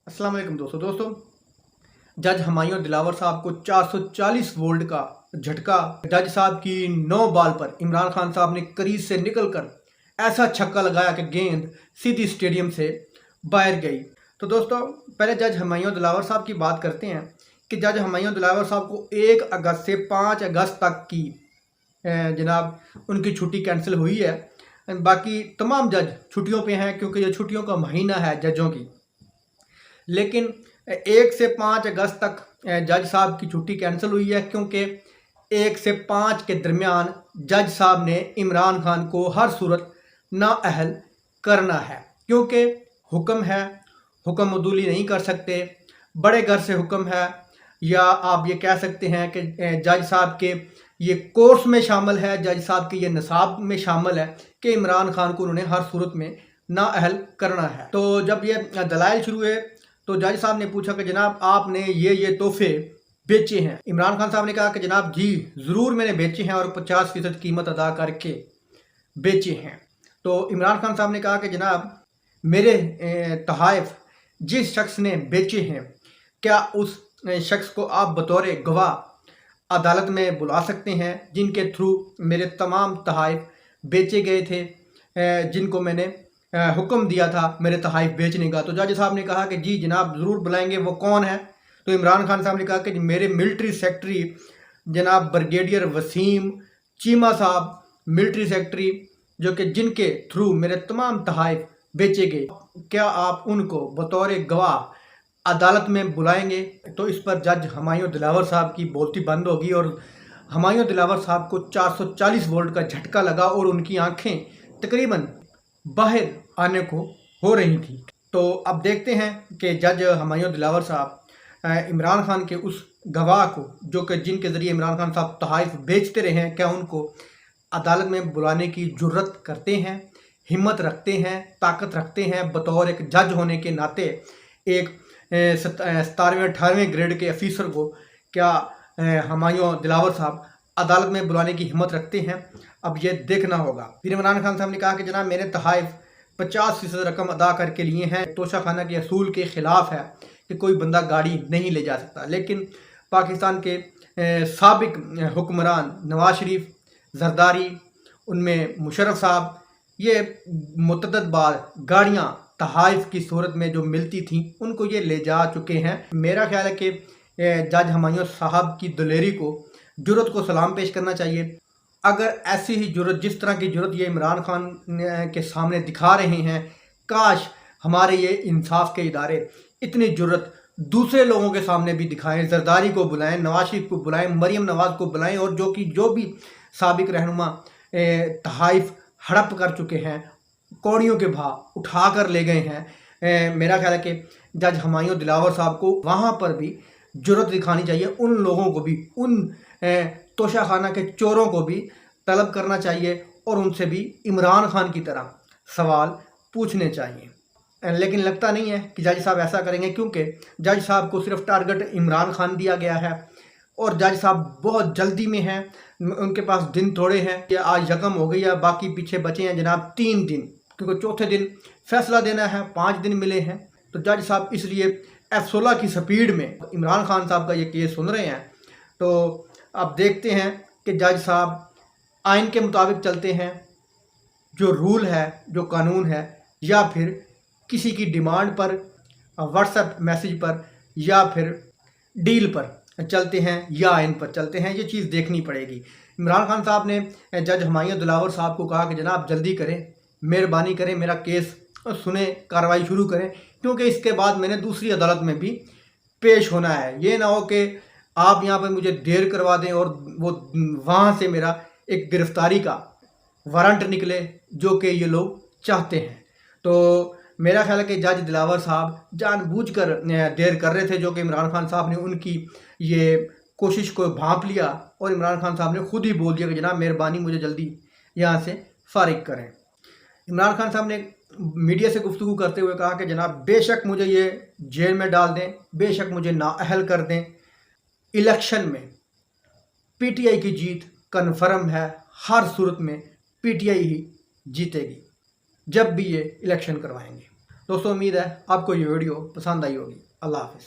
अस्सलाम वालेकुम दोस्तों जज हुमायूं दिलावर साहब को 440 वोल्ट का झटका। जज साहब की 9 बॉल पर इमरान खान साहब ने क्रीज से निकलकर ऐसा छक्का लगाया कि गेंद सीधी स्टेडियम से बाहर गई। तो दोस्तों पहले जज हुमायूं दिलावर साहब की बात करते हैं कि जज हुमायूं दिलावर साहब को 1 अगस्त से 5 अगस्त तक की जनाब उनकी छुट्टी कैंसिल हुई है। बाकी तमाम जज छुट्टियों पे हैं क्योंकि ये छुट्टियों का महीना है जजों की। लेकिन 1 से 5 अगस्त तक जज साहब की छुट्टी कैंसिल हुई है क्योंकि 1 से 5 के दरमियान जज साहब ने इमरान खान को हर सूरत नाअहल करना है क्योंकि हुक्म है, हुक्म अदूली नहीं कर सकते। बड़े घर से हुक्म है या आप ये कह सकते हैं कि जज साहब के ये कोर्स में शामिल है, जज साहब के ये निसाब में शामिल है कि इमरान खान को उन्होंने हर सूरत में नाअहल करना है। तो जब ये दलाइल शुरू हुए तो जज साहब ने पूछा कि जनाब आपने ये तोहफे बेचे हैं। इमरान खान साहब ने कहा कि जनाब जी ज़रूर मैंने बेचे हैं और 50% कीमत अदा करके बेचे हैं। तो इमरान खान साहब ने कहा कि जनाब मेरे तोहफ़े जिस शख्स ने बेचे हैं क्या उस शख्स को आप बतौर गवाह अदालत में बुला सकते हैं जिनके थ्रू मेरे तमाम तोहफ़े बेचे गए थे, जिनको मैंने हुक्म दिया था मेरे तोहफ़े बेचने का। तो जज साहब ने कहा कि जी जनाब ज़रूर बुलाएंगे। वो कौन है? तो इमरान खान साहब ने कहा कि मेरे मिलिट्री सेक्रेटरी जनाब ब्रिगेडियर वसीम चीमा साहब, मिलिट्री सेक्रेटरी जो कि जिनके थ्रू मेरे तमाम तोहफ़े बेचे गए, क्या आप उनको बतौर गवाह अदालत में बुलाएंगे? तो इस पर जज हुमायूं दिलावर साहब की बोलती बंद होगी और हुमायूं दिलावर साहब को 440 वोल्ट का झटका लगा और उनकी आंखें तकरीबन बाहर आने को हो रही थी। तो अब देखते हैं कि जज हुमायूं दिलावर साहब इमरान खान के उस गवाह को जो कि जिनके ज़रिए इमरान खान साहब तोहफ़े बेचते रहे हैं, क्या उनको अदालत में बुलाने की जुर्रत करते हैं, हिम्मत रखते हैं, ताकत रखते हैं बतौर एक जज होने के नाते। एक 17वें 18वें ग्रेड के अफीसर को क्या हुमायूं दिलावर साहब अदालत में बुलाने की हिम्मत रखते हैं? अब ये देखना होगा। फिर इमरान खान साहब ने कहा कि जनाब मैंने तोहफ़े 50% रकम अदा करके लिए हैं। तोशा खाना के असूल के ख़िलाफ़ है कि कोई बंदा गाड़ी नहीं ले जा सकता, लेकिन पाकिस्तान के साबिक हुक्मरान नवाज शरीफ, जरदारी, उनमें मुशर्रफ साहब, ये मुतअद्दिद बार गाड़ियाँ तोहफ़े की सूरत में जो मिलती थी उनको ये ले जा चुके हैं। मेरा ख्याल है कि जज हुमायूं साहब की दिलेरी को, जुर्रत को सलाम पेश करना चाहिए। अगर ऐसी ही जुर्रत, जिस तरह की जुर्रत ये इमरान खान के सामने दिखा रहे हैं, काश हमारे ये इंसाफ के इदारे इतनी जुर्रत दूसरे लोगों के सामने भी दिखाएं। जरदारी को बुलाएं, नवाज शरीफ को बुलाएं, मरीम नवाज को बुलाएं और जो भी साबिक रहनुमा तोहफ़े हड़प कर चुके हैं, कौड़ियों के भाव उठा कर ले गए हैं, मेरा ख्याल है कि जज हुमायूं दिलावर साहब को वहाँ पर भी जुर्रत दिखानी चाहिए। उन लोगों को भी, उन तोशा खाना के चोरों को भी तलब करना चाहिए और उनसे भी इमरान खान की तरह सवाल पूछने चाहिए। लेकिन लगता नहीं है कि जज साहब ऐसा करेंगे क्योंकि जज साहब को सिर्फ टारगेट इमरान खान दिया गया है और जज साहब बहुत जल्दी में हैं। उनके पास दिन थोड़े हैं कि आज यकम हो गई है, बाकी पीछे बचे हैं जनाब 3 दिन, क्योंकि चौथे दिन फैसला देना है, 5 दिन मिले हैं। तो जज साहब इसलिए F16 की स्पीड में इमरान खान साहब का ये केस सुन रहे हैं। तो अब देखते हैं कि जज साहब आइन के मुताबिक चलते हैं, जो रूल है, जो कानून है, या फिर किसी की डिमांड पर, व्हाट्सएप मैसेज पर या फिर डील पर चलते हैं या आइन पर चलते हैं। ये चीज़ देखनी पड़ेगी। इमरान खान साहब ने जज हुमायूं दिलावर साहब को कहा कि जनाब जल्दी करें, मेहरबानी करें, मेरा केस सुने, कार्रवाई शुरू करें, क्योंकि इसके बाद मैंने दूसरी अदालत में भी पेश होना है। ये ना हो कि आप यहाँ पर मुझे देर करवा दें और वो वहाँ से मेरा एक गिरफ्तारी का वारंट निकले जो कि ये लोग चाहते हैं। तो मेरा ख्याल है कि जज दिलावर साहब जानबूझकर देर कर रहे थे, जो कि इमरान खान साहब ने उनकी ये कोशिश को भांप लिया और इमरान खान साहब ने खुद ही बोल दिया कि जनाब मेहरबानी मुझे जल्दी यहाँ से फारिग करें। इमरान खान साहब ने मीडिया से गुफ्तगू करते हुए कहा कि जनाब बेशक मुझे ये जेल में डाल दें, बेशक मुझे नाअहल कर दें, इलेक्शन में पीटीआई की जीत कन्फर्म है। हर सूरत में पीटीआई ही जीतेगी जब भी ये इलेक्शन करवाएंगे। دوستوں امید ہے آپ کو یہ ویڈیو پسند آئی ہوگی۔ اللہ حافظ۔